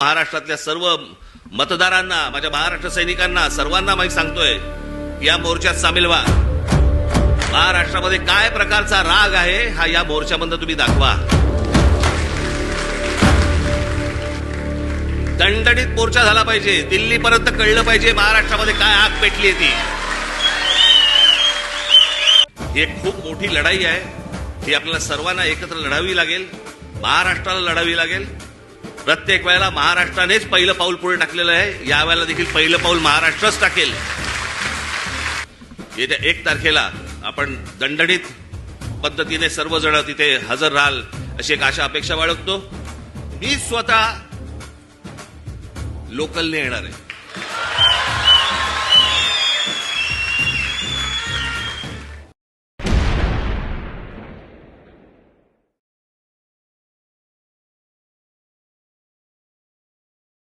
महाराष्ट्रातल्या सर्व मतदारांना, माझ्या महाराष्ट्र सैनिकांना, सर्वांना मी सांगतोय की या मोर्चात सामील व्हा. महाराष्ट्रामध्ये काय प्रकारचा राग आहे हा या मोर्चामधून तुम्ही दाखवा. दणदणीत मोर्चा झाला पाहिजे. दिल्लीपर्यंत कळलं पाहिजे महाराष्ट्रामध्ये काय आग पेटली ती. ही एक खूप मोठी लढाई आहे. ही आपल्याला सर्वांना एकत्र लढावी लागेल. महाराष्ट्राला लढावी लागेल. प्रत्येक वेळेला महाराष्ट्रानेच पहिलं पाऊल पुढे टाकलेलं आहे. यावेळेला देखील पहिलं पाऊल महाराष्ट्रच टाकेल. येत्या 1 तारखेला आपण दणदणीत पद्धतीने सर्वजण तिथे हजर राहाल अशी एक आशा अपेक्षा बाळगतो. मी स्वतः लोकलने येणार आहे.